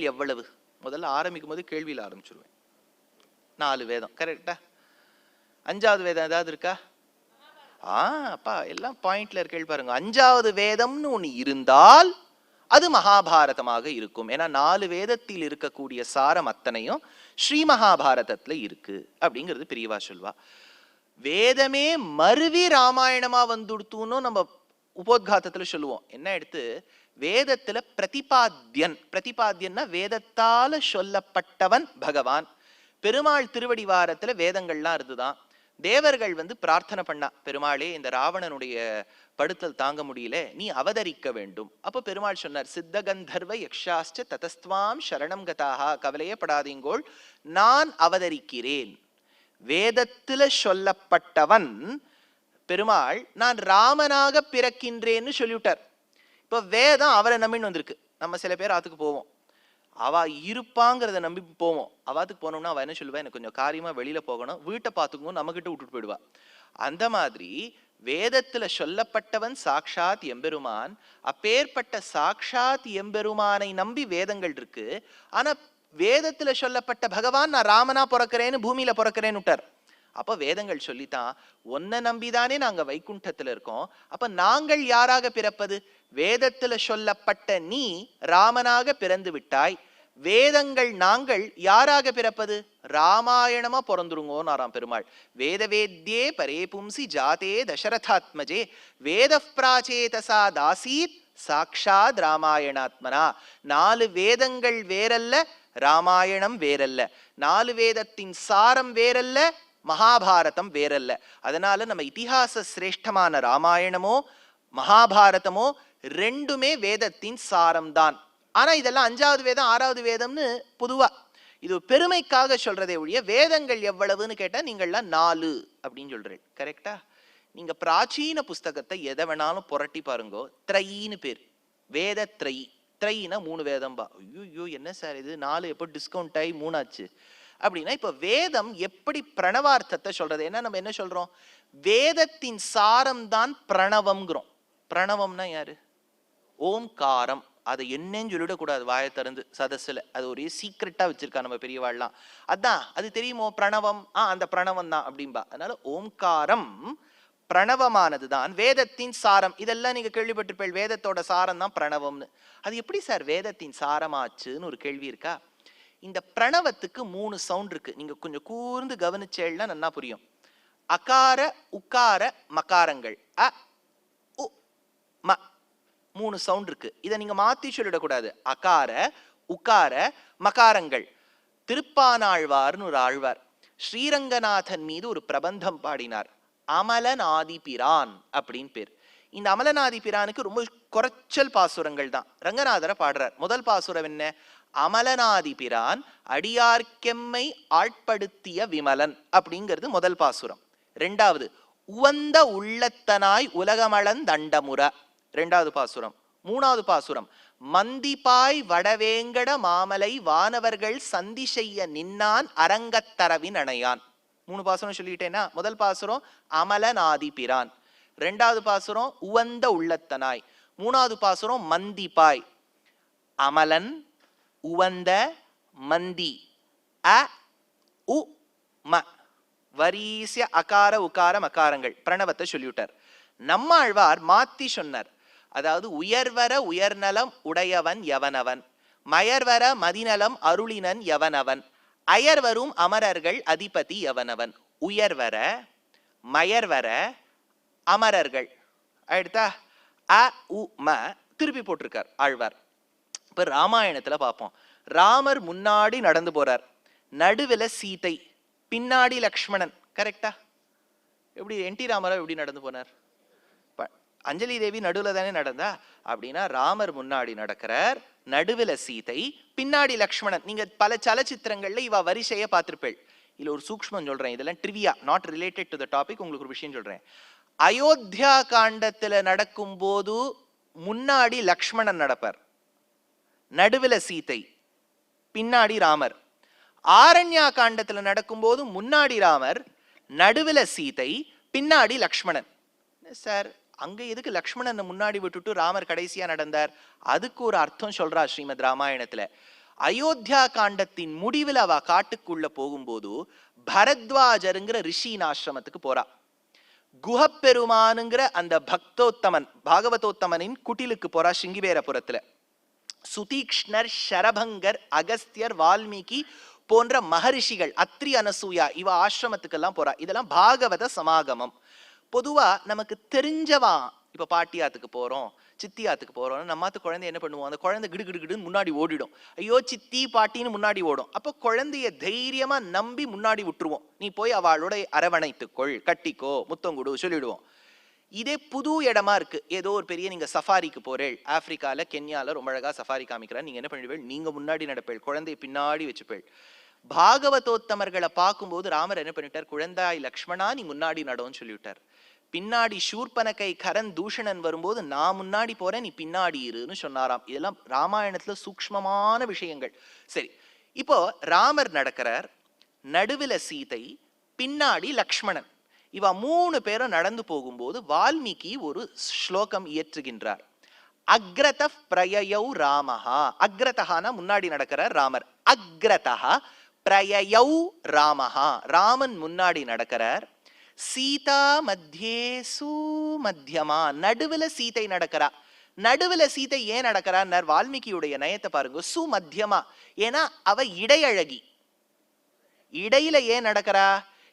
எவ்வளவு? முதல்ல ஆரம்பிக்கும் போது கேள்வியில் ஆரம்பிச்சிருவேன். 4 வேதம் கரெக்டா? 5வது வேதம் ஏதாவது இருக்கா? அப்பா எல்லாம் பாயிண்ட்ல இருக்க பாருங்க. 5வது வேதம்னு ஒண்ணு இருந்தால் அது மகாபாரதமாக இருக்கும். ஏன்னா 4 வேதத்தில் இருக்கக்கூடிய சாரம் அத்தனையும் ஸ்ரீ மகாபாரதத்துல இருக்கு அப்படிங்கிறது பெரியவா சொல்வா. வேதமே மருவி ராமாயணமா வந்துடுத்துன்னு நம்ம உபோத்காத்தத்துல சொல்லுவோம். என்ன எடுத்து வேதத்துல பிரதிபாத்தியன்னா வேதத்தால சொல்லப்பட்டவன் பகவான். பெருமாள் திருவடிவாரத்துல வேதங்கள்லாம் இருந்துதான். தேவர்கள் பிரார்த்தனை பண்ணா, பெருமாளே இந்த ராவணனுடைய படுத்தல் தாங்க முடியல, நீ அவதரிக்க வேண்டும். அப்ப பெருமாள் சொன்னார், சித்த கந்தர்வ யக்ஷாஸ்ச ததஸ்துவாம் சரணம் கதாக, கவலையே படாதீங்கோள், நான் அவதரிக்கிறேன். வேதத்துல சொல்லப்பட்டவன் பெருமாள் நான் ராமனாக பிறக்கின்றேன்னு சொல்லிவிட்டார். இப்ப வேதம் அவரை நம்பின்னு வந்திருக்கு. நம்ம சில பேர் ஆத்துக்கு போவோம், அவ இருப்பாங்கிறத நம்பி போவோம். அவாத்துக்கு போனோம்னா அவ என்ன சொல்லுவா, எனக்கு கொஞ்சம் காரியமா வெளியில போகணும், வீட்டை பார்த்துக்கணும், நம்ம கிட்ட விட்டுட்டு போயிடுவா. அந்த மாதிரி வேதத்துல சொல்லப்பட்டவன் சாக்ஷாத் எம்பெருமான். அப்பேற்பட்ட சாக்ஷாத் எம்பெருமானை நம்பி வேதங்கள் இருக்கு. ஆனா வேதத்துல சொல்லப்பட்ட பகவான் நான் ராமனா பிறக்கிறேன்னு பூமியில பிறக்கிறேன்னு விட்டார். அப்ப வேதங்கள் சொல்லித்தான், ஒன்ன நம்பிதானே நாங்க வைகுண்டத்துல இருக்கோம். அப்ப நாங்கள் யாராக பிறப்பது? வேதத்துல சொல்லப்பட்ட நீ ராமனாக பிறந்து விட்டாய். வேதங்கள் நாங்கள் யாராக பிறப்பது? ராமாயணமா பிறந்துருங்கோன்னு பெருமாள். வேதவேத்யே பரே பும்சி ஜாதே தசரதாத்மஜே வேத பிராச்சேதசா தாசீத் சாக்ஷாத் ராமாயணாத்மனா. 4 வேதங்கள் வேறல்ல, ராமாயணம் வேறல்ல. 4 வேதத்தின் சாரம் வேறல்ல, மகாபாரதம் வேறல்ல. அதனால நம்ம இதிகாச சிரேஷ்டமான ராமாயணமோ மகாபாரதமோ ரெண்டுமே வேதத்தின் சாரம்தான். ஆனா இதெல்லாம் 5வது வேதம் 6வது வேதம்னு பொதுவா இது பெருமைக்காக சொல்றதே ஒழிய வேதங்கள் எவ்வளவுன்னு கேட்டா நீங்கள்லாம் 4 அப்படின்னு சொல்றேன். கரெக்டா? நீங்க பிராச்சீன புஸ்தகத்தை எதை வேணாலும் புரட்டி பாருங்கோ, த்ரைன்னு பேர், வேத த்ரை. த்ரைனா 3 வேதம்பா. ஐயோ என்ன சார் இது, 4 எப்போ டிஸ்கவுண்ட் ஆகி 3 ஆச்சு அப்படின்னா, இப்ப வேதம் எப்படி பிரணவார்த்தத்தை சொல்றது? ஏன்னா நம்ம என்ன சொல்றோம், வேதத்தின் சாரம் தான் பிரணவம்ங்கிறோம். பிரணவம்னா யாரு? ஓம்காரம். அதை என்னன்னு சொல்லிடக்கூடாது வாயை திறந்து சதஸ்ல, அது ஒரே சீக்ரெட்டா வச்சிருக்கா நம்ம பெரியவாள்லாம். அதான் அது தெரியுமோ பிரணவம், அந்த பிரணவம் தான் அப்படின்பா. அதனால ஓம்காரம் பிரணவமானது தான் வேதத்தின் சாரம். இதெல்லாம் நீங்க கேள்விப்பட்டிருப்பீங்க, வேதத்தோட சாரம் தான் பிரணவம்னு. அது எப்படி சார் வேதத்தின் சாரமாச்சுன்னு ஒரு கேள்வி இருக்கா? இந்த பிரணவத்துக்கு 3 சவுண்ட் இருக்கு. நீங்க கொஞ்சம் கூர்ந்து கவனிச்சேன்னா நல்லா புரியும். அகார உக்கார மகாரங்கள், அ உ ம 3 சவுண்ட் இருக்கு. இதை நீங்க மாத்தி சொல்லிடக்கூடாது. அகார உக்கார மகாரங்கள். திருப்பானாழ்வார்னு ஒரு ஆழ்வார் ஸ்ரீரங்கநாதன் மீது ஒரு பிரபந்தம் பாடினார். அமலநாதிபிரான் அப்படின்னு பேர். இந்த அமலநாதிபிரானுக்கு ரொம்ப குறைச்சல் பாசுரங்கள் தான். ரங்கநாதரை பாடுறார். முதல் பாசுரம் என்ன? அமலநாதிபிரான் அடியார்க்கெம்மை ஆட்படுத்திய விமலன் அப்படிங்கிறது முதல் பாசுரம். 2வது உவந்த உள்ளத்தனாய் உலகமளன் தண்டமுற 2வது பாசுரம். 3வது பாசுரம் மந்திபாய் வடவேங்கட மாமலை வானவர்கள் சந்தி செய்ய நின்னான் அரங்கத்தரவின் அணையான். 3 பாசுரம் சொல்லிட்டேன்னா, முதல் பாசுரம் அமலநாதிபிரான், 2வது பாசுரம் உவந்த உள்ளத்தனாய், 3வது பாசுரம் மந்திபாய். அமலன், உவந்த, மந்தி, அ உ ம வரிசைய அகார உகார மகாரங்கள் பிரணவத்தை சொல்லிவிட்டார். நம்மாழ்வார் மாத்தி சொன்னார். அதாவது உயர்வர உயர்நலம் உடையவன் எவனவன், மயர்வர மதிநலம் அருளினன் எவனவன், அயர்வரும் அமரர்கள் அதிபதி எவனவன். உயர்வர மயர்வர அமரர்கள். அடுத்தா அ உ ம திருப்பி போட்டிருக்கார் ஆழ்வார். இப்ப ராமாயணத்துல பார்ப்போம். ராமர் முன்னாடி நடந்து போறார், நடுவில் சீதை, பின்னாடி லக்ஷ்மணன். கரெக்டா? எப்படி என்டி ராமராவ் எப்படி நடந்து போனார்? அஞ்சலி தேவி நடுவுல தானே நடந்தா. அப்படின்னா ராமர் முன்னாடி நடக்கிறார், நடுவில் சீதை, பின்னாடி லக்ஷ்மணன். நீங்க பல சலச்சித்திரங்கள்ல இவ வரிசையை பார்த்திருப்பேள். இதுல ஒரு சூக்ஷ்மம் சொல்றேன், இதெல்லாம் trivia, not related to the topic. உங்களுக்கு ஒரு விஷயம் சொல்றேன். அயோத்தியா காண்டத்துல நடக்கும் போது முன்னாடி லக்ஷ்மணன் நடப்பார், நடுவில் சீதை, பின்னாடி ராமர். ஆரண்யா காண்டத்துல நடக்கும்போது முன்னாடி ராமர், நடுவில் சீதை, பின்னாடி லக்ஷ்மணன். சார் அங்க எதுக்கு லக்ஷ்மணனை முன்னாடி விட்டுட்டு ராமர் கடைசியா நடந்தார்? அதுக்கு ஒரு அர்த்தம் சொல்றா ஸ்ரீமத் ராமாயணத்துல. அயோத்தியா காண்டத்தின் முடிவில் அவ காட்டுக்குள்ள போகும்போது பரத்வாஜருங்கிற ரிஷியின் ஆசிரமத்துக்கு போறா. குஹப்பெருமானுங்கிற அந்த பக்தோத்தமன் பாகவதோத்தமனின் குட்டிலுக்கு போறா சிங்கிவேரபுரத்துல. சுதீக்ஷ்ணர், ஷரபங்கர், அகஸ்தியர், வால்மீகி போன்ற மகரிஷிகள், அத்ரி, அனசூயா இவ ஆசிரமத்துக்கெல்லாம் போறா. இதெல்லாம் பாகவத சமாகமம். பொதுவா நமக்கு தெரிஞ்சவா, இப்ப பாட்டியாத்துக்கு போறோம், சித்தியாத்துக்கு போறோம், நம்மாத்து குழந்தை என்ன பண்ணுவோம், அந்த குழந்தை கிடு கிடு கிடுன்னு முன்னாடி ஓடிடும். ஐயோ சித்தி பாட்டின்னு முன்னாடி ஓடும். அப்போ குழந்தைய தைரியமா நம்பி முன்னாடி விட்டுருவோம். நீ போய் அவளோட அரவணைத்துக்கொள், கட்டிக்கோ, முத்தங்குடு சொல்லிடுவோம். இதே புது இடமா இருக்கு, ஏதோ ஒரு பெரிய நீங்க சஃபாரிக்கு போறேள், ஆப்பிரிக்கால கென்யால ரொம்ப அழகா சஃபாரி காமிக்கிறா, நீங்க என்ன பண்ணிடுவேள், நீங்க முன்னாடி நடப்பேள், குழந்தைய பின்னாடி வச்சுப்பேள். பாகவதோத்தமர்களை பார்க்கும்போது ராமர் என்ன பண்ணிட்டார், குழந்தாய் லக்ஷ்மணா நீ முன்னாடி நடோன்னு சொல்லிவிட்டார். பின்னாடி சூர்பனகை கரன் தூஷணன் வரும்போது நான் முன்னாடி போறேன், நீ பின்னாடி இருன்னு சொன்னாராம். இதெல்லாம் ராமாயணத்துல சூக்ஷ்மமான விஷயங்கள். சரி, இப்போ ராமர் நடக்கிறார், நடுவில் சீதை, பின்னாடி லக்ஷ்மணன். இவ 3 பேரும் நடந்து போகும்போது வால்மீகி ஒரு ஸ்லோகம் இயற்றுகின்றார். அக்ரத பிரயயௌ ராமஹா. அக்ரதஹானா முன்னாடி நடக்கிறார் ராமர். அக்ரதஹ பிரயயௌ ராமஹா, ராமன் முன்னாடி நடக்கிறார். சீதா மத்தியேசு மத்தியமா, நடுவுல சீதை நடக்கிறா. நடுவுல சீதை ஏன் நடக்கிறார், வால்மீகியுடைய நயத்தை பாருங்க. சுமத்தியமா, ஏன்னா அவ இடையழகி. இடையில ஏன் நடக்கிறா,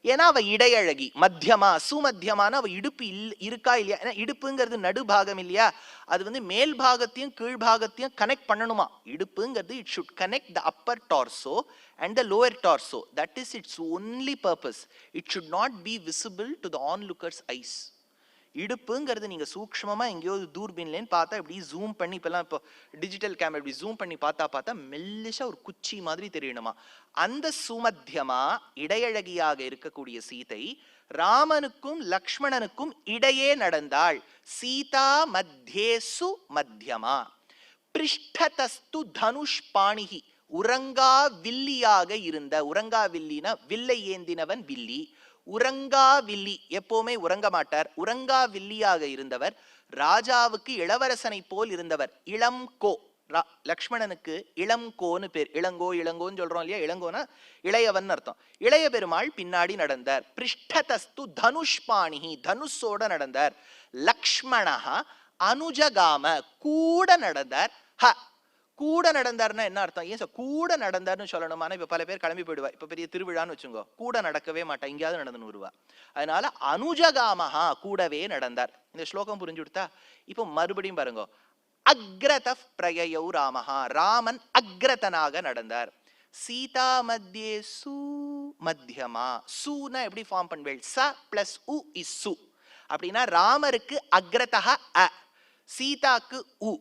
ஏன்னா அவ இடையழகி. மத்தியமா, சுமத்தியமான அவ இடுப்பு இருக்கா இல்லையா, ஏன்னா இடுப்புங்கிறது நடுபாகம் இல்லையா, அது மேல் பாகத்தையும் கீழ்பாகத்தையும் கனெக்ட் பண்ணணுமா. இடுப்புங்கிறது it should connect the upper torso and the lower torso. That is its only purpose. It should not be visible to the onlookers eyes. இடுப்புங்கிறது நீங்க சூக்ஷ்மமா எங்கேயோ தூர்பீன்லேன்னு பார்த்தா இப்படி ஜூம் பண்ணி, இப்பெல்லாம் இப்போ டிஜிட்டல் கேமரா இப்படி ஜூம் பண்ணி பார்த்தா மெல்லிசா ஒரு குச்சி மாதிரி தெரியணுமா. அந்த சுமத்தியமா இடையழகியாக இருக்கக்கூடிய சீதை ராமனுக்கும் லக்ஷ்மணனுக்கும் இடையே நடந்தாள். சீதா மத்தியேசு மத்தியமா. பிருஷ்டதஸ்து தனுஷ் பாணிகி, உறங்கா வில்லியாக இருந்த, உறங்கா வில்லினா வில்லை ஏந்தினவன் வில்லி. உறங்கா வில்லி, எப்பவுமே உறங்க மாட்டார், உறங்கா வில்லியாக இருந்தவர், ராஜாவுக்கு இளவரசனை போல் இருந்தவர். இளம்கோ, லக்ஷ்மணனுக்கு இளம்கோன்னு பேர். இளங்கோ இளங்கோன்னு சொல்றோம் இல்லையா, இளங்கோனா இளையவன் அர்த்தம். இளைய பெருமாள் பின்னாடி நடந்தார். பிருஷ்டதஸ்து தனுஷ்பாணிஹி, தனுஷோட நடந்தார். லக்ஷ்மணஹ அனுஜகாம, கூட நடந்தார். கூட நடந்தார்னா என்ன அர்த்தம், ஏன் சார் கூட நடந்தார்னு சொல்லணுமானா, இப்ப பல பேர் கிளம்பி போயிடுவா, இப்ப பெரிய திருவிழான்னு வச்சுக்கோ, கூட நடக்கவே மாட்டா, எங்கேயாவது நடந்துன்னு வருவா. அதனால அனுஜகாமஹா, கூடவே நடந்தார். இந்த ஸ்லோகம் புரிஞ்சு கொடுத்தா. இப்போ மறுபடியும் பாருங்க, அக்ரத பிரயயௌ ராமஹா, ராமன் அக்ரதனாக நடந்தார். சீதா மத்தியே சு மத்தியமா. சுனா எப்படி ஃபார்ம் பண்ணுவேள், ச பிளஸ் உ இஸ் சு. அப்படின்னா ராமருக்கு அக்ரதஹ அ, சீதாக்கு உ.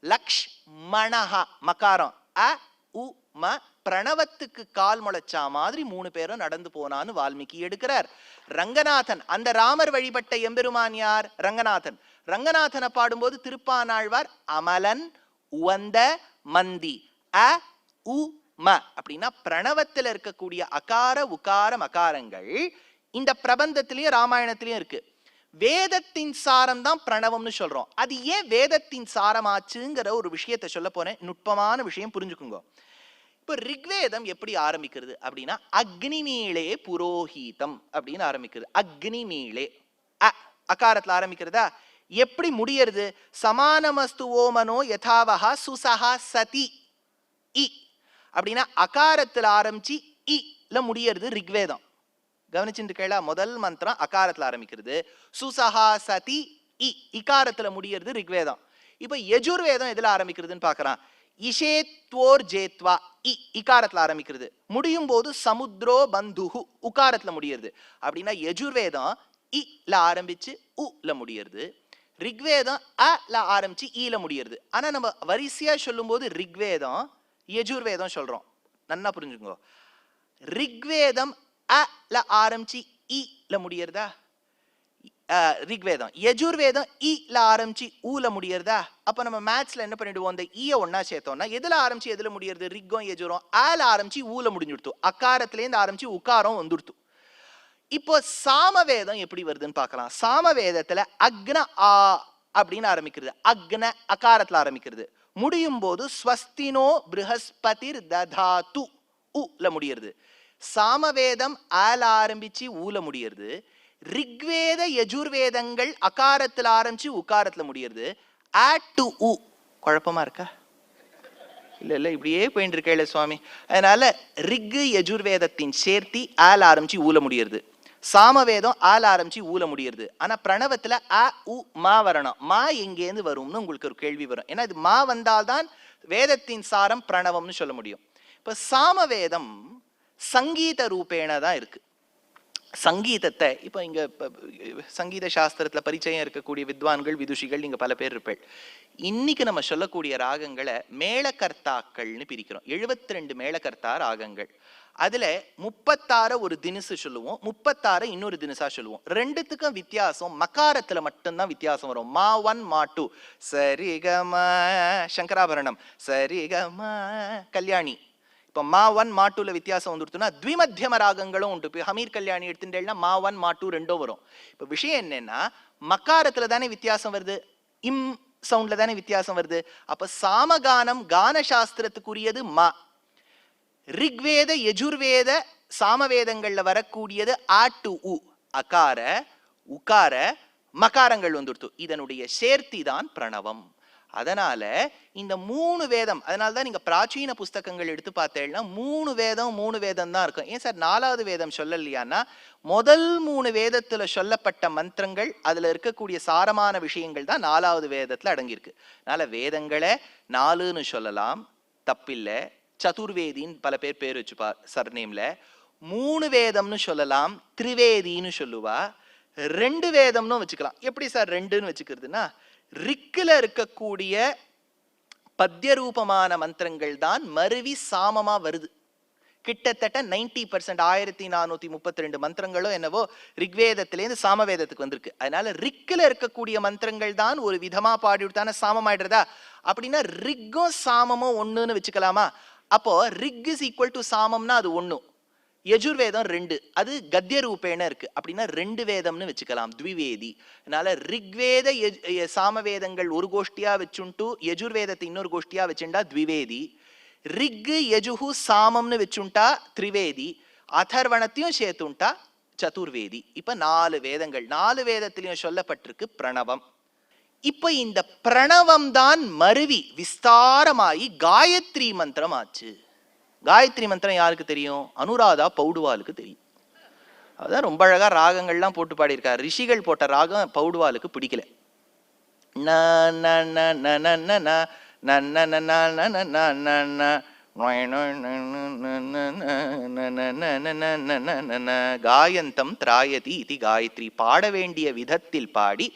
லக்ஷ்மணஹ மகாரம், அ உ ம, பிரணவத்துக்கு கால் முளைச்சா மாதிரி 3 பேரும் நடந்து போனான்னு வால்மீகி எடுக்கிறார். ரங்கநாதன், அந்த ராமர் வழிபட்ட எம்பெருமான் யார், ரங்கநாதன். ரங்கநாதனை பாடும்போது திருப்பானாழ்வார் அமலன் உவந்த மந்தி, அ உ ம அப்படின்னா பிரணவத்தில் இருக்கக்கூடிய அகார உகார மகாரங்கள் இந்த பிரபந்தத்திலயும் ராமாயணத்திலயும் இருக்கு. வேதத்தின் சாரம் தான் பிரணவம்னு சொல்றோம். அது ஏன் வேதத்தின் சாரமாச்சுங்கிற ஒரு விஷயத்தை சொல்ல போறேன், நுட்பமான விஷயம் புரிஞ்சுக்குங்க. இப்போ ரிக்வேதம் எப்படி ஆரம்பிக்கிறது அப்படின்னா, அக்னிமீளே புரோஹீதம் அப்படின்னு ஆரம்பிக்கிறது. அக்னிமீளே அகாரத்துல ஆரம்பிக்கிறதா, எப்படி முடியறது, சமானமஸ்து ஓமனோ யதாவஹா சுசஹா சதி இ அப்படின்னா அகாரத்துல ஆரம்பிச்சு இல முடியறது ரிக்வேதம். கவனிச்சுட்டு கேளா, முதல் மந்திரம் அகாரத்துல ஆரம்பிக்கிறது, சுசஹா சதி இ இகாரத்துல முடியறது ரிக்வேதம். இப்ப யஜுர்வேதம் எதுல ஆரம்பிக்கிறதுன்னு பாக்குறான். இஷேத்வோர் ஜேத்வா இ இகாரத்துல ஆரம்பிக்கிறது, முடியும் போது சமுத்ரோ பந்துஹு உகாரத்துல முடியறது. அப்படின்னா யஜுர்வேதம் இல ஆரம்பிச்சு உல முடியறது, ரிக்வேதம் அல ஆரம்பிச்சு ஈல முடியறது. ஆனா நம்ம வரிசையா சொல்லும் போது ரிக்வேதம் யஜுர்வேதம் சொல்றோம். நல்லா புரிஞ்சுக்கோ, ரிக்வேதம் அல ஆரம்பிச்சு ஈல முடியறதா ரிக்வேதம், யஜுர்வேதம் ஈல ஆரம்பிச்சு ஊல முடியறதா. அப்ப நம்ம மேத்ஸ்ல என்ன பண்ணிடுவோம், இந்த ஈய ஒன்னா சேர்த்தோம்னா எதுல ஆரம்பிச்சு எதுல முடியறது, ரிக்கும் யஜுரும் ஆல ஆரம்பிச்சு ஊல முடிஞ்சுடுத்து, அகாரத்திலேருந்து ஆரம்பிச்சு உக்காரம் வந்துடுத்து. இப்போ சாமவேதம் எப்படி வருதுன்னு பார்க்கலாம். சாமவேதத்துல அக்ன ஆ அப்படின்னு ஆரம்பிக்கிறது, அக்ன அகாரத்துல ஆரம்பிக்கிறது, முடியும் போது ஸ்வஸ்தினோ ப்ரஹஸ்பதிர் ததாது உல முடியுது. சாமவேதம் ஆல ஆரம்பிச்சு ஊல முடியுது. ரிக்வேத யஜுர்வேதங்கள் அகாரத்தில் ஆரம்பிச்சு உக்காரத்துல முடியுது. ஆட் டு உ குழப்பமா இருக்கா? இல்ல இப்படியே போயிட்டு இருக்கே சுவாமி. அதனால ரிக் யஜுர்வேதத்தின் சேர்த்தி ஆல ஆரம்பிச்சு ஊல முடியுது. சாமவேதம் ஆல ஆரம்பிச்சு ஊல முடியுது. ஆனா பிரணவத்துல அ உ மா வரணும். மா எங்கேருந்து வரும்னு உங்களுக்கு ஒரு கேள்வி வரும். ஏன்னா இது மா வந்தால்தான் வேதத்தின் சாரம் பிரணவம்னு சொல்ல முடியும். இப்ப சாமவேதம் சங்கீத ரூபேண தான் இருக்கு. சங்கீதத்தை இப்போ இங்க சங்கீத சாஸ்திரத்துல பரிச்சயம் இருக்கக்கூடிய வித்வான்கள் விதுஷிகள் நீங்க பல பேர் இருப்பேள். இன்னைக்கு நம்ம சொல்லக்கூடிய ராகங்களை மேளகர்த்தாக்கள்னு பிரிக்கிறோம். 72 மேளகர்த்தா ராகங்கள். அதுல 36 ஒரு தினுசு சொல்லுவோம், 36 இன்னொரு தினுசா சொல்லுவோம். ரெண்டுத்துக்கும் வித்தியாசம் மகாரத்துல மட்டும்தான் வித்தியாசம் வரும். மா 1 மா 2 சரிகம சங்கராபரணம் சரிகம கல்யாணி. இப்போ மா 1 மா 2ல வித்தியாசம் வந்துடுத்துன்னா த்விமத்தியம ராகங்களும் உண்டு. இப்போ ஹமீர் கல்யாணி எடுத்துட்டேன்னா மா 1 மா 2 ரெண்டும் வரும். இப்போ விஷயம் என்னன்னா மக்காரத்துல தானே வித்தியாசம் வருது, இம் சவுண்ட்ல தானே வித்தியாசம் வருது. அப்ப சாமகானம் கான சாஸ்திரத்துக்குரியது மா. ரிக்வேத யஜுர்வேத சாமவேதங்கள்ல வரக்கூடியது ஆ டு உ அகார உகார மகாரங்கள் வந்துடுத்து. இதனுடைய சேர்த்தி தான் பிரணவம். அதனால இந்த 3 வேதம், அதனால்தான் நீங்க பிராச்சீன புஸ்தகங்கள் எடுத்து பார்த்தேன்னா 3 வேதம் தான் இருக்கும். ஏன் சார் 4வது வேதம் சொல்லலையான்னா முதல் 3 வேதத்துல சொல்லப்பட்ட மந்திரங்கள் அதுல இருக்கக்கூடிய சாரமான விஷயங்கள் தான் 4வது வேதத்துல அடங்கியிருக்கு. அதனால வேதங்களை 4ன்னு சொல்லலாம், தப்பில்லை. சதுர்வேதின்னு பல பேர் வச்சுப்பா சர்நேம்ல. 3 வேதம்னு சொல்லலாம், திரிவேதின்னு சொல்லுவா. 2 வேதம்னு வச்சுக்கலாம். எப்படி சார் 2ன்னு வச்சுக்கிறதுனா ரிக்கில் இருக்கக்கூடிய பத்திய ரூபமான மந்திரங்கள் தான் மருவி சாமமா வருது. கிட்டத்தட்ட 90% 1432 மந்திரங்களோ என்னவோ ரிக்வேதத்திலேருந்து சாமவேதத்துக்கு வந்திருக்கு. அதனால ரிக்கில் இருக்கக்கூடிய மந்திரங்கள் தான் ஒரு விதமா பாடிவிட்டான சாமமாயிடுறதா? அப்படின்னா ரிக்கும் சாமமும் ஒண்ணுன்னு வச்சுக்கலாமா? அப்போ ரிக் இஸ் ஈக்குவல் டு சாமம்னா அது 1, யஜுர்வேதம் 2, அது கத்திய ரூபேன இருக்கு. அப்படின்னா 2 வேதம்னு வச்சுக்கலாம், த்விவேதி. அதனால ரிக்வேத சாமவேதங்கள் ஒரு கோஷ்டியா வச்சுட்டு யஜுர்வேதத்தை இன்னொரு கோஷ்டியா வச்சுட்டா த்விவேதி. ரிக் யஜுஹு சாமம்னு வச்சுட்டா திரிவேதி. அதர்வணத்தையும் சேர்த்துட்டா சதுர்வேதி. இப்ப 4 வேதங்கள், 4 வேதத்திலையும் சொல்லப்பட்டிருக்கு பிரணவம். இப்ப இந்த பிரணவம் தான் மருவி விஸ்தாரமாயி காயத்ரி மந்திரம் ஆச்சு. காயத்ரி மந்திரம் யாருக்கு தெரியும்? அனுராதா பௌடுவாலுக்கு தெரியும். அதுதான் ரொம்ப அழகா ராகங்கள்லாம் போட்டு பாடியிருக்காரு. ரிஷிகள் போட்ட ராகம் பௌடுவாலுக்கு பிடிக்கல. காயந்தம் திராயதி இது காயத்ரி. பாட வேண்டிய விதத்தில் பாடி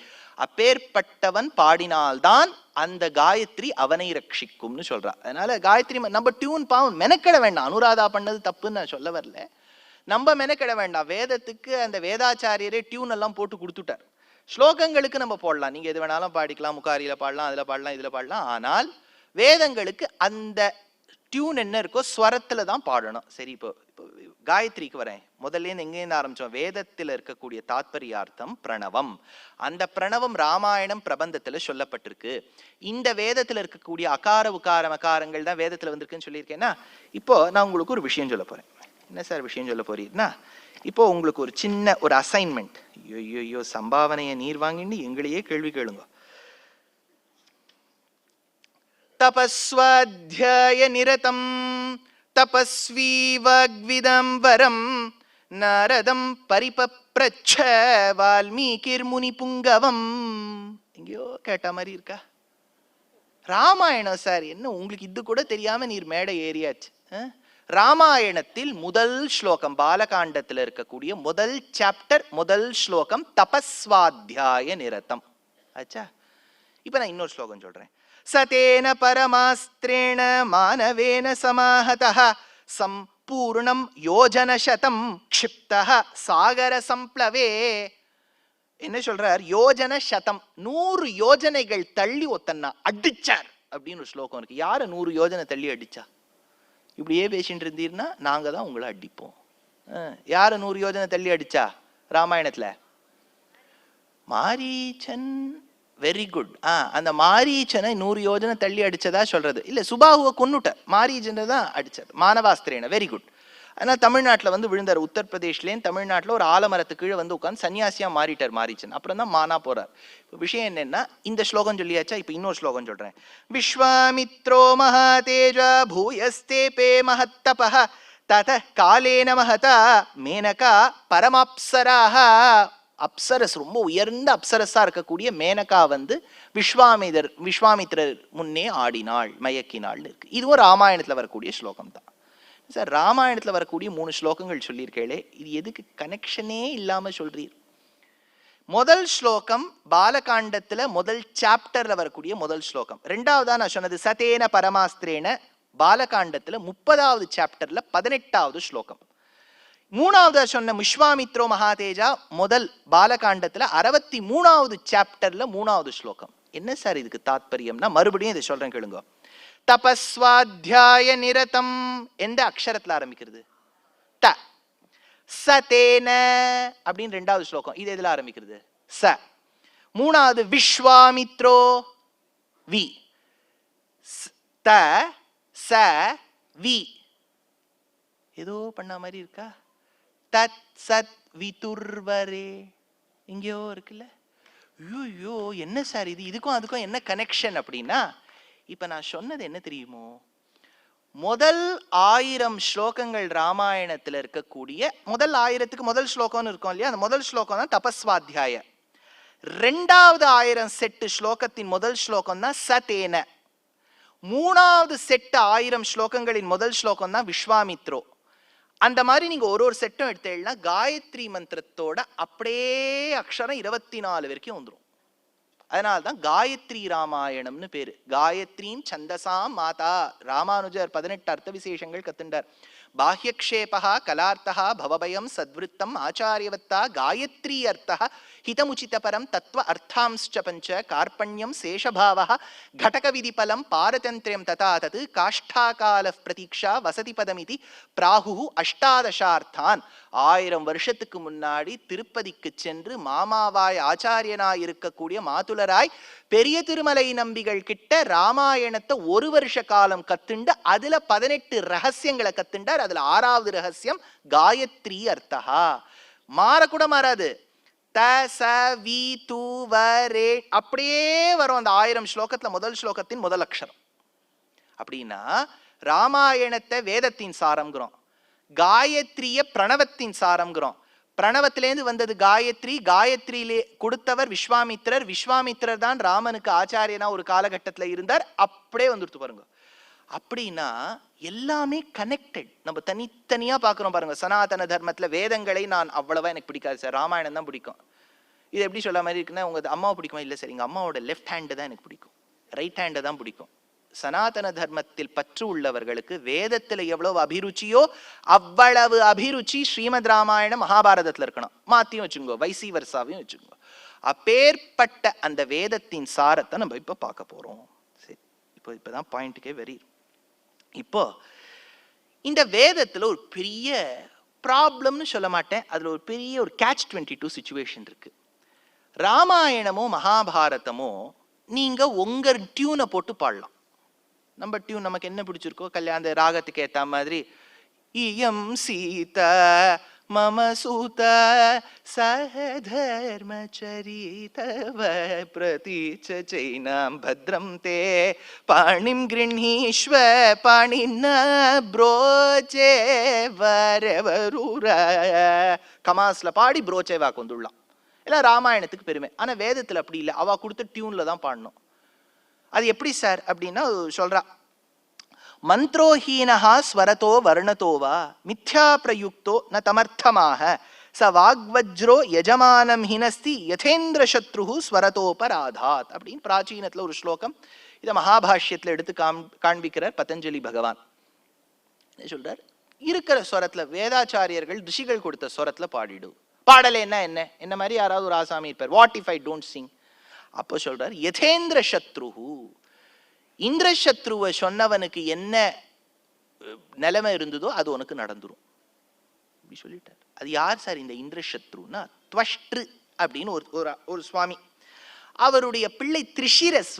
அப்பேற்பட்டவன் பாடினால்தான் அந்த காயத்ரி அவனை ரட்சிக்கும்னு சொல்றா. அதனால காயத்ரி நம்ம டியூன் பாவம் மெனக்கிட வேண்டாம். அனுராதா பண்ணது தப்புன்னு நான் சொல்ல வரல. நம்ம மெனக்கிட வேண்டாம். வேதத்துக்கு அந்த வேதாச்சாரியரே டியூன் எல்லாம் போட்டு கொடுத்துட்டார். ஸ்லோகங்களுக்கு நம்ம போடலாம், நீங்க எது வேணாலும் பாடிக்கலாம், முக்காரியில பாடலாம், அதுல பாடலாம், இதுல பாடலாம். ஆனால் வேதங்களுக்கு அந்த டியூன் என்ன இருக்கோ ஸ்வரத்துல தான் பாடணும். சரி, இப்போ காயத்ரிக்கு வரேன். முதல்ல எங்கேருந்து ஆரம்பிச்சோம்? வேதத்தில் இருக்கக்கூடிய தாத்பரியார்த்தம் பிரணவம். அந்த பிரணவம் ராமாயணம் பிரபந்தத்துல சொல்லப்பட்டிருக்கு. இந்த வேதத்துல இருக்கக்கூடிய அகார உகார மகாரங்கள் தான் வேதத்துல வந்திருக்குன்னு சொல்லியிருக்கேன்னா, இப்போ நான் உங்களுக்கு ஒரு விஷயம் சொல்ல போறேன். என்ன சார் விஷயம் சொல்ல போறீங்கன்னா, இப்போ உங்களுக்கு ஒரு சின்ன ஒரு அசைன்மெண்ட். ஐயோ சம்பாவனையை நீர் வாங்கிட்டு எங்களையே கேள்வி கேளுங்க. தபஸ்வாத்யாய நிரதம் தபஸ்வி வாக்விதம்பரம் நாரதம் பரிபப்ரச்ச வால்மீகிர் முனி புங்கவம். எங்கேயோ கேட்ட மாதிரி இருக்கா? ராமாயணம் சார், என்ன உங்களுக்கு இது கூட தெரியாம நீர் மேடை ஏறியாச்சு. ராமாயணத்தில் முதல் ஸ்லோகம், பாலகாண்டத்தில் இருக்கக்கூடிய முதல் சாப்டர், முதல் ஸ்லோகம் தபஸ்வாத்யாய நிரதம் ஆச்சா. இப்ப நான் இன்னொரு ஸ்லோகம் சொல்றேன். சதேன பரமாஸ்திரேண மானவேன சமாஹதஹ சம்பூர்ணம் யோஜனசதம் க்ஷிப்தஹ சாகர சம்ப்ளவே. என்ன சொல்றார்? யோஜன சதம், 100 யோஜனைகள் தள்ளி ஒத்தன்னா அடிச்சார் அப்படின்னு ஒரு ஸ்லோகம் இருக்கு. யார 100 யோஜனை தள்ளி அடிச்சா? இப்படியே பேசிட்டு இருந்தீர்னா நாங்க தான் உங்களை அடிப்போம். யார 100 யோஜனை தள்ளி அடிச்சா ராமாயணத்துல? Mareechan very good. அந்த மாரீச்சனை 100 யோஜனை தள்ளி அடிச்சதா சொல்றது இல்ல, சுபாகுவை கொன்னுட்ட, மாரீச்சனை தான் அடிச்சது, மானவாஸ்திரேன. Very good. ஆனால் தமிழ்நாட்டில் வந்து விழுந்தார். உத்தரப்பிரதேஷ்லேயும் தமிழ்நாட்டில் ஒரு ஆலமரத்து கீழே வந்து உட்காந்து சன்னியாசியா மாறிட்டார் மாரீச்சன். அப்புறம் தான் மானா போறார். இப்போ விஷயம் என்னன்னா, இந்த ஸ்லோகம் சொல்லியாச்சா, இப்போ இன்னொரு ஸ்லோகம் சொல்றேன். விஸ்வாமித்ரோ மகாதேஜ பூயஸ்தே பே மஹத்தபஹ தத காலேன மஹதா மேனகா பரமாப்சராஹ. அப்சரஸ், ரொம்ப உயர்ந்த அப்சரஸா இருக்கக்கூடிய மேனகா வந்து விஸ்வாமித்திரர் முன்னே ஆடினாள், மயக்கினாள் இருக்கு. இதுவும் ராமாயணத்துல வரக்கூடிய ஸ்லோகம் தான் சார். ராமாயணத்துல வரக்கூடிய 3 ஸ்லோகங்கள் சொல்லியிருக்கே, இது எதுக்கு கனெக்ஷனே இல்லாம சொல்றீர்? முதல் ஸ்லோகம் பாலகாண்டத்துல முதல் சாப்டர்ல வரக்கூடிய முதல் ஸ்லோகம். ரெண்டாவதா நான் சொன்னது சதேன பரமாஸ்திரேன பாலகாண்டத்துல 30வது சாப்டர்ல 18வது ஸ்லோகம். மூணாவதா சொன்ன விஸ்வாமித்ரோ மகாதேஜா முதல் பாலகாண்டத்துல 63வது சாப்டர்ல 3வது ஸ்லோகம். என்ன சார் இதுக்கு தாத்பரியம்னா, மறுபடியும் இதை சொல்றேன் கேளுங்க. தபஸ்வாத்தியாய நிரதம் எந்த அக்ஷரத்துல ஆரம்பிக்கிறது? த. சதேன அப்படின்னு 2வது ஸ்லோகம், இது எதுல ஆரம்பிக்கிறது? ச. மூணாவது விஸ்வாமித்ரோ வி. த ச வி. ஏதோ பண்ண மாதிரி இருக்கா? தத் சத் விதுர்வரே எங்கேயோ இருக்குல்ல. ஐயோ என்ன சார் இது, இதுக்கும் அதுக்கும் என்ன கனெக்ஷன் அப்படின்னா, இப்ப நான் சொன்னது என்ன தெரியுமோ, முதல் 1000 ஸ்லோகங்கள் ராமாயணத்துல இருக்கக்கூடிய முதல் 1000க்கு முதல் ஸ்லோகம்னு இருக்கும் இல்லையா, அந்த முதல் ஸ்லோகம் தான் தபஸ்வாத்தியாய. 2வது 1000 செட்டு ஸ்லோகத்தின் முதல் ஸ்லோகம் தான் சதேன. 3வது செட்டு 1000 ஸ்லோகங்களின் முதல் ஸ்லோகம் தான் விஸ்வாமித்ரோ. அந்த மாதிரி நீங்க ஒரு செட்டும் எடுத்தேன்னா காயத்ரி மந்திரத்தோட அப்படியே அக்ஷரம் 24 வரைக்கும் வந்துடும். அதனால்தான் காயத்ரி ராமாயணம்னு பேரு. காயத்ரீம் சந்தசாம் மாதா. ராமானுஜர் 18 அர்த்த விசேஷங்கள் கத்துண்டார். பாஹ்யக்ஷேபா கலார்த்தா பவபயம் சத்விருத்தம் ஆச்சாரியவத்தா காயத்ரி அர்த்தா ஹிதமுச்சிதபரம் தத்வ அர்த்தாம்ஸ்ச பஞ்ச கார்பண்யம் சேஷபாவஹ கடக விதிபலம் பாரதந்திரியம் ததா தத் காஷ்டாகால பிரதீக்ஷா வசதி பதமிதி பிராஹு அஷ்டாதசார்த்தான். 1000 வருஷத்துக்கு முன்னாடி திருப்பதிக்கு சென்று மாமாவாய் ஆச்சாரியனாய் இருக்கக்கூடிய மாதுலராய் பெரிய திருமலை நம்பிகள் கிட்ட ராமாயணத்தை 1 வருஷ காலம் கத்துண்டு அதுல 18 ரகசியங்களை கத்துண்டார். அதுல 6வது ரகசியம் காயத்ரி அர்த்தா. மாறக்கூட மாறாது. த ச வி து வ ரே அப்படியே வரும் அந்த 1000 ஸ்லோகத்துல முதல் ஸ்லோகத்தின் முதல் அக்ஷரம். அப்படின்னா ராமாயணத்தை வேதத்தின் சாரம்ங்கிறோம், காயத்ரிய பிரணவத்தின் சாரம்ங்கிறோம். பிரணவத்திலேருந்து வந்தது காயத்ரி, காயத்ரியிலே கொடுத்தவர் விஸ்வாமித்திரர், விஸ்வாமித்திரர் தான் ராமனுக்கு ஆச்சாரியனா ஒரு காலகட்டத்தில் இருந்தார். அப்படியே வந்துடுத்து பாருங்க. அப்படின்னா எல்லாமே கனெக்டட். நம்ம தனித்தனியா பார்க்குறோம் பாருங்க. சனாதன தர்மத்துல வேதங்களை நான் அவ்வளவா எனக்கு பிடிக்காது சார், ராமாயணம் தான் பிடிக்கும். இது எப்படி சொல்ல மாதிரி இருக்குன்னா, உங்க அம்மாவை பிடிக்குமா? இல்லை சார், எங்க அம்மாவோட லெஃப்ட் ஹேண்டு தான் எனக்கு பிடிக்கும், ரைட் ஹேண்டு தான் பிடிக்கும். சனாதன தர்மத்தில் பற்று உள்ளவர்களுக்கு வேதத்துல எவ்வளவு அபிருச்சியோ அவ்வளவு அபிருச்சி ஸ்ரீமத் ராமாயணம் மகாபாரதத்துல இருக்கணும். மாத்தியும் வச்சுக்கோ, வைசி வர்சாவையும் வச்சுக்கோ. அப்பேற்பட்ட அந்த வேதத்தின் சாரத்தை நம்ம இப்ப பார்க்க போறோம். சரி, இப்பதான் பாயிண்ட்டுக்கே வெரி. இப்போ இந்த வேதத்துல ஒரு பெரிய ப்ராப்ளம்னு சொல்ல மாட்டேன், அதுல ஒரு பெரிய ஒரு catch-22 சிச்சுவேஷன் இருக்கு. ராமாயணமோ மகாபாரதமோ நீங்க உங்க டியூனை போட்டு பாடலாம். நம்ம டியூன் நமக்கு என்ன பிடிச்சிருக்கோ கல்யாண ராகத்துக்கு ஏத்த மாதிரி, இயம் சீதா மம சூத சஹதர்மச்சரிதவ பிரதீச்ச சைனாம் பத்ரம் தே பாணிம் கிருணீஸ்வ பாணின ப்ரோச்சே வரவரூர. கமாஸ்ல பாடி ப்ரோச்சேவா கொண்டுள்ளலாம். எல்லாம் ராமாயணத்துக்கு பெருமை. ஆனா வேதத்துல அப்படி இல்லை, அவ கொடுத்த டியூன்ல தான் பாடணும். அது எப்படி சார் அப்படின்னா சொல்றா, மந்த்ரோஹீனஹா ஸ்வரதோ வர்ணதோவா மித்யா பிரயுக்தோ ந தமர்த்தமாக ச வாக்வஜ்ரோ யஜமானம் ஹினஸ்தி யதேந்திர சத்ரு ஸ்வரதோபராதாத் அப்படின்னு பிராச்சீனத்துல ஒரு ஸ்லோகம். இதை மகாபாஷ்யத்துல எடுத்து காண்பிக்கிறார் பதஞ்சலி பகவான். சொல்றார், இருக்கிற ஸ்வரத்துல வேதாச்சாரியர்கள் ரிஷிகள் கொடுத்த ஸ்வரத்துல பாடிடு. பாடலை என்ன என்ன மாதிரி யாராவது ஒரு ஆசாமி இருப்பார், what if I don't Singh? அப்போ சொல்றார், யதேந்திர சத்ரு, இந்திரசத்ருவை சொன்னவனுக்கு என்ன நிலைமை இருந்ததோ அது உனக்கு நடந்துரும் அப்படி சொல்லிட்டார். அது யார் சார் இந்த இந்திரசத்ருன்னா? துவஷ்ட்ரு அப்படின்னு ஒரு சுவாமி. அவருடைய பிள்ளை திரிஷிரஸ்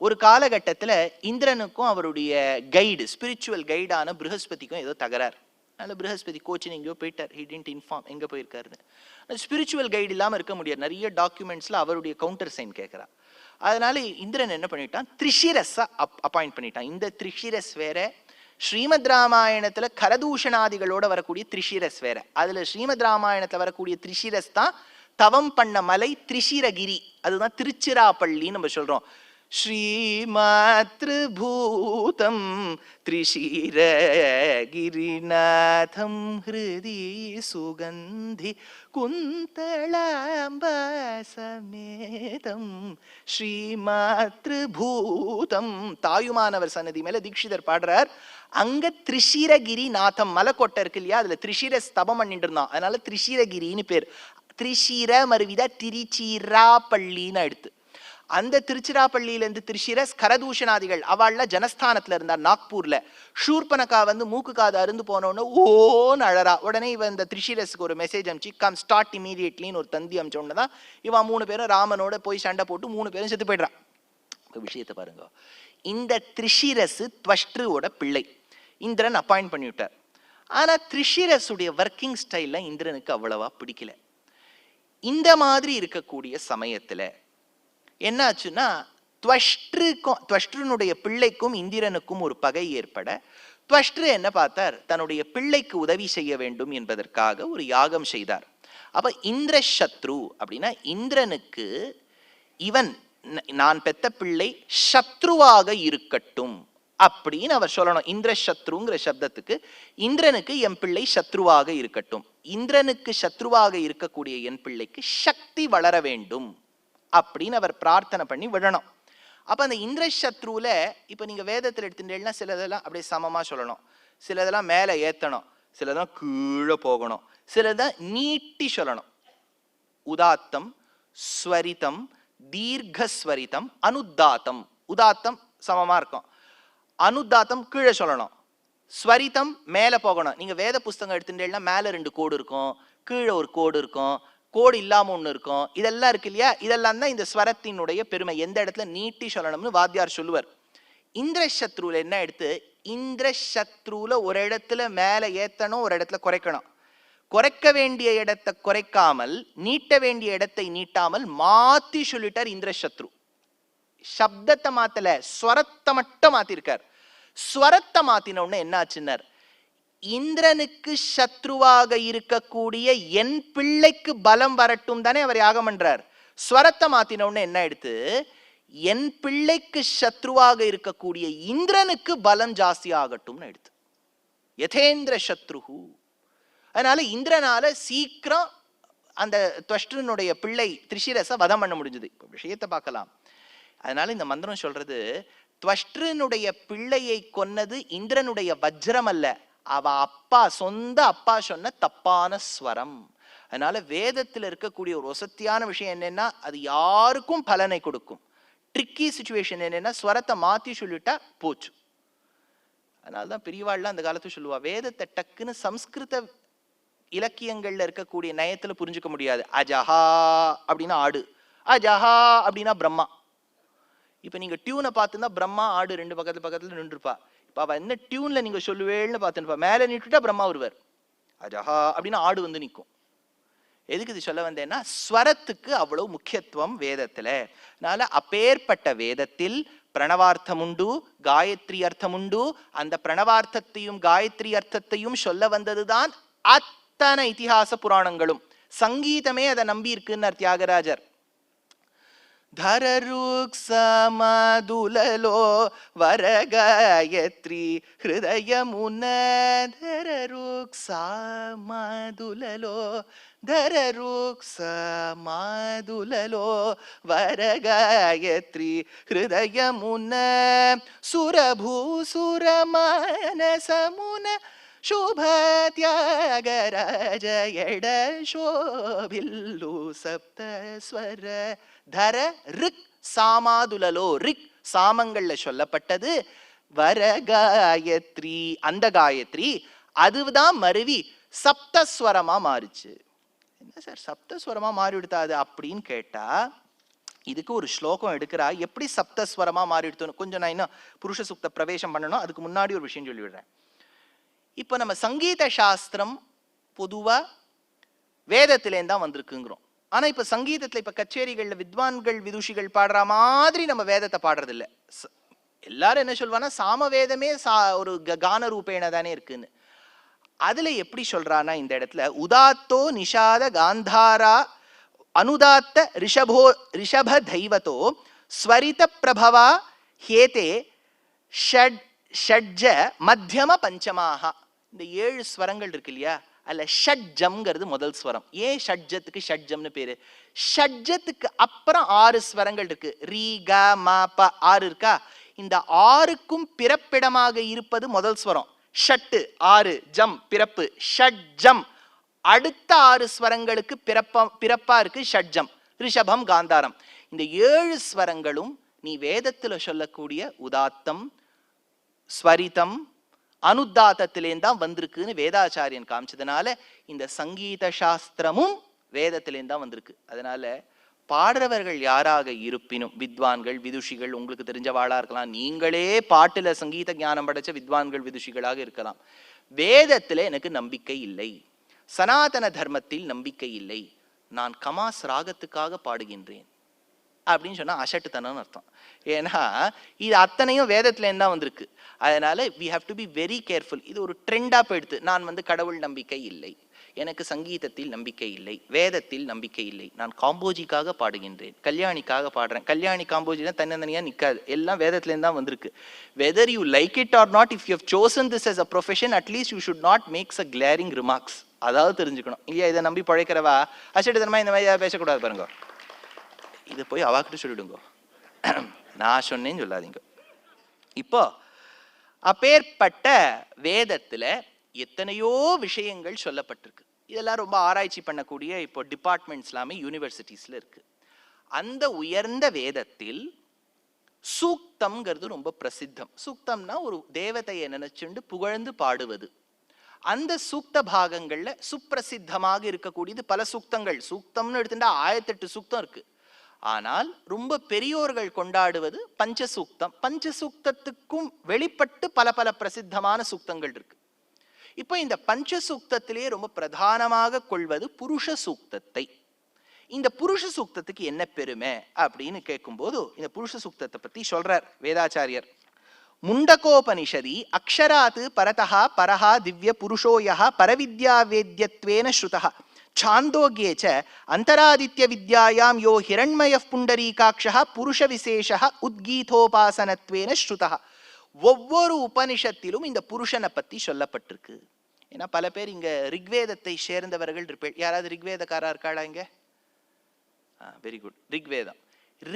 ஒரு காலகட்டத்தில் இந்திரனுக்கும் அவருடைய கைடு ஸ்பிரிச்சுவல் கைடான ப்ரஹஸ்பதிக்கும் ஏதோ தகராறு. அதனால ப்ரஹஸ்பதி கோச்சின் எங்கேயோ போயிட்டார். ஹி டிடன்ட் இன்ஃபார்ம் எங்கே போயிருக்காருன்னு. ஸ்பிரிச்சுவல் கைடு இல்லாமல் இருக்க முடியாது. நிறைய டாக்குமெண்ட்ஸில் அவருடைய கவுண்டர் சைன் கேட்குறா. அதனால இந்திரன் என்ன பண்ணிட்டான், திரிஷிரஸை அப்பாயிண்ட் பண்ணிட்டான். இந்த திரிஷிரஸ் வேற, ஸ்ரீமத் ராமாயணத்துல கரதூஷணாதிகளோட வரக்கூடிய திரிஷிரஸ் வேற. அதுல ஸ்ரீமத் ராமாயணத்துல வரக்கூடிய திரிஷிரஸ் தான் தவம் பண்ண மலை திரிஷிரகிரி. அதுதான் திருச்சிராப்பள்ளின்னு நம்ம சொல்றோம். ஸ்ரீமாத்ருபூதம் திரிஷிரகிரிநாதம் ஹிருதி சுகந்தி குந்தளாம்பசமேதம் ஸ்ரீமாத்ருபூதம். தாயுமானவர் சன்னதி மேல தீட்சிதர் பாடுறார். அங்க திரிஷிரகிரி நாதம் மலைக்கோட்டை இருக்கு இல்லையா, அதுல திரிஷிர ஸ்தபம் பண்ணிட்டு இருந்தான். அதனால திரிஷிரகிரின்னு பேர். திரிஷிர மருவிதா திருச்சிராப்பள்ளின்னு எடுத்து. அந்த திருச்சிராப்பள்ளியிலிருந்து திரிஷிரஸ் கரதூஷணாதிகள் அவள்ல ஜனஸ்தானத்துல இருந்தார், நாக்பூர்ல. ஷூர்பனகா மூக்கு காது அருந்து போனோன்னு ஓன்னு அழறா. உடனே இவன் இந்த திரிஷிரஸுக்கு ஒரு மெசேஜ் அமிச்சு கம் ஸ்டார்ட் இமீடியட்லின்னு ஒரு தந்தி அமிச்சோன்னு தான் இவன் 3 பேரும் ராமனோட போய் சண்டை போட்டு 3 பேரும் செத்து போயிடுறான். விஷயத்தை பாருங்க. இந்த திரிஷிரஸ் துவஷ்ட்ருவோட பிள்ளை. இந்திரன் அப்பாயிண்ட் பண்ணிவிட்டார். ஆனா திரிஷிரஸுடைய ஒர்க்கிங் ஸ்டைல்ல இந்திரனுக்கு அவ்வளவா பிடிக்கல. இந்த மாதிரி இருக்கக்கூடிய சமயத்துல என்னாச்சுன்னா, துவஷ்ட்ருனுடைய பிள்ளைக்கும் இந்திரனுக்கும் ஒரு பகை ஏற்பட, துவஷ்ட்ரு என்ன பார்த்தார், தன்னுடைய பிள்ளைக்கு உதவி செய்ய வேண்டும் என்பதற்காக ஒரு யாகம் செய்தார். அப்ப இந்திர சத்ரு அப்படின்னா இந்திரனுக்கு இவன் நான் பெத்த பிள்ளை சத்ருவாக இருக்கட்டும் அப்படின்னு அவர் சொல்லணும். இந்திர சத்ருங்கிற சப்தத்துக்கு இந்திரனுக்கு என் பிள்ளை சத்ருவாக இருக்கட்டும், இந்திரனுக்கு சத்ருவாக இருக்கக்கூடிய என் பிள்ளைக்கு சக்தி வளர வேண்டும் அப்படின்னு அவர் பிரார்த்தனை பண்ணி விடணும். அப்ப அந்த இந்திர சத்ருல இப்ப நீங்க வேதத்தில் எடுத்துட்டீங்கன்னா சிலதெல்லாம் அப்படியே சமமா சொல்லணும், சிலதெல்லாம் மேல ஏத்தணும், சிலதான் கீழே போகணும், சிலதான் நீட்டி சொல்லணும். உதாத்தம், ஸ்வரிதம், தீர்க்கஸ்வரிதம், அனுதாத்தம். உதாத்தம் சமமா இருக்கும், அனுதாத்தம் கீழே சொல்லணும், ஸ்வரிதம் மேல போகணும். நீங்க வேத புஸ்தகம் எடுத்துட்டீங்கன்னா மேல 2 கோடு இருக்கும், கீழே ஒரு கோடு இருக்கும், கோடு இல்லாம ஒண்ணு இருக்கும். இதெல்லாம் இருக்கு இல்லையா, இதெல்லாம் தான் இந்த ஸ்வரத்தினுடைய பெருமை. எந்த இடத்துல நீட்டி சொல்லணும்னு வாத்தியார் சொல்லுவார். இந்திர சத்ருல என்ன எடுத்து, இந்திர சத்ருல ஒரு இடத்துல மேல ஏத்தணும், ஒரு இடத்துல குறைக்கணும். குறைக்க வேண்டிய இடத்தை குறைக்காமல், நீட்ட வேண்டிய இடத்தை நீட்டாமல் மாத்தி சொல்லிட்டார் இந்திர சத்ரு. சப்தத்தை மாத்தல, ஸ்வரத்தை மட்டும் மாத்திருக்கார். ஸ்வரத்தை மாத்தின உடனே என்ன ஆச்சுன்னார், இந்திரனுக்கு சத்ருவாக இருக்கக்கூடிய என் பிள்ளைக்கு பலம் வரட்டும் தானே அவர் யாகம் பண்றார். ஸ்வரத்தை மாத்தின உடனே என்ன எடுத்து, என் பிள்ளைக்கு சத்ருவாக இருக்கக்கூடிய இந்திரனுக்கு பலம் ஜாஸ்தி ஆகட்டும்னு எடுத்து, யதேந்திர சத்ருஹு. அதனால இந்திரனால சீக்கிரம் அந்த துவஷ்ட்ருனுடைய பிள்ளை திரிஷிரஸை வதம் பண்ண முடிஞ்சது. இப்போ விஷயத்தை பார்க்கலாம். அதனால இந்த மந்திரம் சொல்றது, துவஷ்ட்ருனுடைய பிள்ளையை கொன்னது இந்திரனுடைய வஜ்ரம் அல்ல, அவ அப்பா, சொந்த அப்பா சொன்ன தப்பான ஸ்வரம். அதனால வேதத்தில் இருக்கக்கூடிய ஒரு வசத்தியான விஷயம் என்னன்னா, அது யாருக்கும் பலனை கொடுக்கும். ட்ரிக்கி சிச்சுவேஷன் என்னன்னா, ஸ்வரத்தை மாத்தி சொல்லிட்டா போச்சு. அதனால்தான் பெரியவாள்லாம் அந்த காலத்துல சொல்லுவா, வேதத்தை டக்குன்னு சம்ஸ்கிருத இலக்கியங்கள்ல இருக்கக்கூடிய நயத்துல புரிஞ்சுக்க முடியாது. அஜஹா அப்படின்னா ஆடு, அஜஹா அப்படின்னா பிரம்மா. இப்ப நீங்க டியூனை பார்த்துன்னா பிரம்மா ஆடு 2 பக்கத்துல நின்றுப்பா. இப்ப அவ என்ன டியூன்ல நீங்க சொல்லுவேன்னு பார்த்துப்பா, மேல நின்றுட்டா பிரம்மா வருவார். அஜஹா அப்படின்னா ஆடு நிற்கும். எதுக்கு இது சொல்ல வந்தேன்னா, ஸ்வரத்துக்கு அவ்வளவு முக்கியத்துவம் வேதத்துல. அதனால அப்பேற்பட்ட வேதத்தில் பிரணவார்த்தம் உண்டு, காயத்ரி அர்த்தம் உண்டு. அந்த பிரணவார்த்தத்தையும் காயத்ரி அர்த்தத்தையும் சொல்ல வந்ததுதான் அத்தனை இதிகாச புராணங்களும். சங்கீதமே அதை நம்பி இருக்குன்னு தியாகராஜர். ధరరుక్సమదులలో వరగాయత్రి హృదయమున ధరరుక్సమదులలో వరగాయత్రి హృదయమున సురభూసురమానసమున శుభత్యాగరాజ ఎడ శోభిల్లు సప్తస్వర தர ரிக் சாமாதுலலோ. ரிக் சாமங்கள்ல சொல்லப்பட்டது வர காயத்ரி. அந்த காயத்ரி அதுதான் மருவி சப்தஸ்வரமா மாறிச்சு. என்ன சார் சப்தஸ்வரமா மாறி விடுத்தாது அப்படின்னு கேட்டா, இதுக்கு ஒரு ஸ்லோகம் எடுக்கிறா, எப்படி சப்தஸ்வரமா மாறிடுத்தோன்னு. கொஞ்சம் நான் இன்னும் புருஷ சுக்த பிரவேசம் பண்ணணும், அதுக்கு முன்னாடி ஒரு விஷயம் சொல்லிவிடுறேன். இப்போ நம்ம சங்கீத சாஸ்திரம் பொதுவா வேதத்திலேருந்து தான் வந்திருக்குங்கிறோம். ஆனா இப்ப சங்கீதத்துல இப்ப கச்சேரிகள்ல வித்வான்கள் விதுஷிகள் பாடுற மாதிரி நம்ம வேதத்தை பாடுறது இல்லை. எல்லாரும் என்ன சொல்வானா, சாம வேதமே ஒரு கான ரூபேண தானே இருக்குன்னு. அதுல எப்படி சொல்றானா இந்த இடத்துல, உதாத்தோ நிஷாத காந்தாரா அனுதாத்த ரிஷப தெய்வத்தோ ஸ்வரித பிரபவா ஹேதே ஷட்ஜ மத்தியம பஞ்சமாக. இந்த 7 ஸ்வரங்கள் இருக்கு இல்லையா, அல்ல ஷட்ஜம்ங்கிறது முதல் ஸ்வரம். ஏன் ஷட்ஜத்துக்கு ஷட்ஜம்னு பேரு? ஷட்ஜத்துக்கு அப்புறம் 6 ஸ்வரங்கள் இருக்கு. ரீ க ம ப 6 இருக்கா? இந்த 6க்கும் பிறப்பிடமாக இருப்பது முதல் ஸ்வரம். ஷட்டு 6, ஜம் பிறப்பு, ஷட்ஜம். அடுத்த 6 ஸ்வரங்களுக்கு பிறப்பா இருக்கு ஷட்ஜம், ரிஷபம், காந்தாரம். இந்த 7 ஸ்வரங்களும் நீ வேதத்துல சொல்லக்கூடிய உதாத்தம், ஸ்வரிதம், அனுதாத்தத்திலேந்தான் வந்திருக்குன்னு வேதாச்சாரியன் காமிச்சதுனால இந்த சங்கீத சாஸ்திரமும் வேதத்திலேந்தான் வந்திருக்கு. அதனால பாடுறவர்கள் யாராக இருப்பினும், வித்வான்கள் விதுஷிகள், உங்களுக்கு தெரிஞ்சவாளா இருக்கலாம், நீங்களே பாட்டுல சங்கீத ஞானம் படைச்ச வித்வான்கள் விதுஷிகளாக இருக்கலாம். வேதத்துல எனக்கு நம்பிக்கை இல்லை, சனாதன தர்மத்தில் நம்பிக்கை இல்லை, நான் கமாஸ் ராகத்துக்காக பாடுகின்றேன் அப்படின்னு சொன்னா அசட்டுத்தனம் அர்த்தம். ஏன்னா இது அத்தனையும் வேதத்துல இருந்தா வந்திருக்கு. அதனால we have to be very careful. இது ஒரு ட்ரெண்டா போயிடுது. நான் கடவுள் நம்பிக்கை இல்லை, எனக்கு சங்கீதத்தில் நம்பிக்கை இல்லை, வேதத்தில் நம்பிக்கை இல்லை, நான் காம்போஜிக்காக பாடுகின்றேன், கல்யாணிக்காக பாடுறேன். கல்யாணி காம்போஜி தான் தனித்தனியா நிக்காது, எல்லாம் வேதத்துல இருந்தா வந்திருக்கு. whether you like it or not, if you have chosen this as a profession, at least you should not make a glaring remarks. அதாவது தெரிஞ்சுக்கணும் இல்லையா, இதை நம்பி பழைக்கிறவா அசட்டுத்தனமா இந்த மாதிரி பேசக்கூடாது பாருங்க. இது போய் அவாக்கிட்ட சொல்லிடுங்க, நான் சொன்னேன்னு சொல்லாதீங்க. இப்போ அப்பேற்பட்ட வேதத்துல எத்தனையோ விஷயங்கள் சொல்லப்பட்டிருக்கு. இதெல்லாம் ரொம்ப ஆராய்ச்சி பண்ணக்கூடிய இப்போ டிபார்ட்மெண்ட்ஸ் எல்லாமே யூனிவர்சிட்டிஸ்ல இருக்கு. அந்த உயர்ந்த வேதத்தில் சூக்தம்ங்கிறது ரொம்ப பிரசித்தம். சூக்தம்னா ஒரு தேவதையை நினைச்சுண்டு புகழ்ந்து பாடுவது. அந்த சூக்த பாகங்கள்ல சுப்பிரசித்தமாக இருக்கக்கூடியது பல சூக்தங்கள். சூக்தம்னு எடுத்துட்டா 1008 சூக்தம் இருக்கு. ஆனால் ரொம்ப பெரியோர்கள் கொண்டாடுவது பஞ்சசூக்தம். பஞ்சசூக்தத்துக்கும் வெளிப்பட்டு பல பல பிரசித்தமான சூக்தங்கள் இருக்கு. இப்போ இந்த பஞ்சசூக்தத்திலே ரொம்ப பிரதானமாக கொள்வது புருஷ சூக்தத்தை. இந்த புருஷ சூக்தத்துக்கு என்ன பெருமை அப்படின்னு கேட்கும்போது இந்த புருஷ சூக்தத்தை பத்தி சொல்றார் வேதாச்சாரியர். முண்டகோபனிஷதி அக்ஷராத் பரதஹ பரஹ திவ்ய புருஷோயஹ பரவித்யா வேத்யத்வேன ஸ்ருதஹ சாந்தோக்யேச்ச அந்தராதித்ய வித்யாயாம் யோ ஹிரண்மயः புண்டரீகாக்ஷः புருஷ விசேஷः உத்கீதோபாசனத்வேன ஸ்ருதஹ. ஒவ்வொரு உபனிஷத்திலும் இந்த புருஷனை பத்தி சொல்லப்பட்டிருக்கு. ஏன்னா பல பேர் இங்க ரிக்வேதத்தை சேர்ந்தவர்கள் இருப்பேன். யாராவது ரிக்வேதக்காரா இருக்காளா இங்க? Very good. ரிக்வேதம்,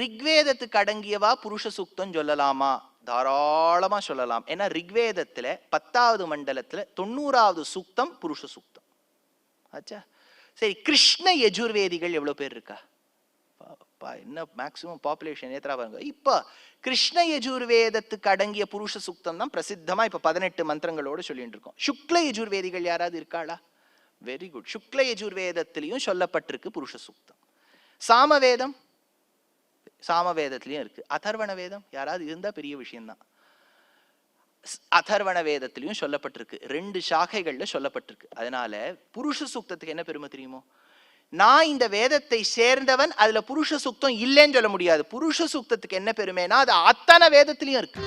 ரிக்வேதத்துக்கு அடங்கியவா புருஷ சூக்தம் சொல்லலாமா? தாராளமா சொல்லலாம். ஏன்னா ரிக்வேதத்துல 10வது மண்டலத்துல 90வது சூக்தம் புருஷ சூக்தம். ஆச்சா, சரி. கிருஷ்ண யஜுர்வேதிகள் எவ்வளவு பேர் இருக்கா? என்ன மேக்சிமம் பாப்புலேஷன் ஏத்தரா பாருங்க. இப்ப கிருஷ்ண யஜுர்வேதத்துக்கு அடங்கிய புருஷ சூக்தம் தான் பிரசித்தமா இப்ப 18 மந்திரங்களோட சொல்லிட்டு இருக்கோம். சுக்ல யஜுர்வேதிகள் யாராவது இருக்காளா? Very good. சுக்ல யஜுர்வேதத்திலையும் சொல்லப்பட்டிருக்கு புருஷ சூக்தம். சாமவேதம், சாமவேதத்திலையும் இருக்கு. அதர்வண வேதம் யாராவது இருந்தா பெரிய விஷயம்தான். அதர்வண வேதத்திலையும் சொல்லப்பட்டிருக்கு. 2 சாகைகள்ல சொல்லப்பட்டிருக்கு. அதனால புருஷ சூக்தத்துக்கு என்ன பெருமை தெரியுமோ? நான் இந்த வேதத்தை சேர்ந்தவன், அதுல புருஷ சூக்தம் இல்லைன்னு சொல்ல முடியாது. புருஷ சூக்தத்துக்கு என்ன பெருமைனா அது அத்தனை வேதத்திலையும் இருக்கு.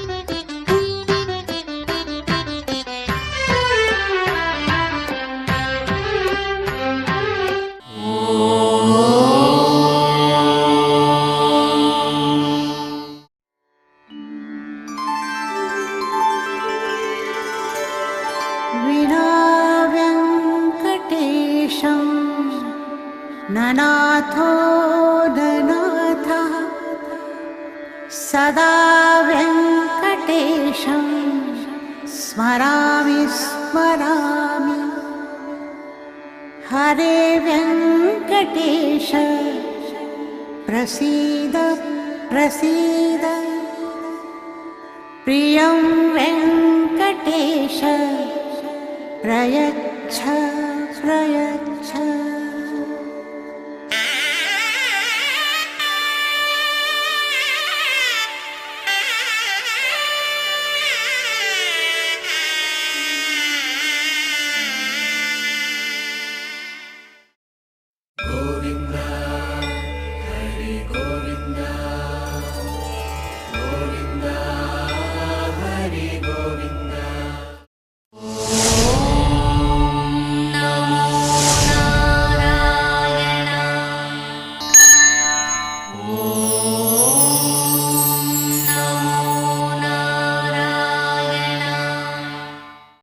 ननाथो ननाथः सदा वेङ्कटेशं स्मरामि स्मरामि. हरे वेङ्कटेश प्रसीद प्रसीद. प्रियं वेङ्कटेश प्रयच्छ प्रयच्छ. गोविन्द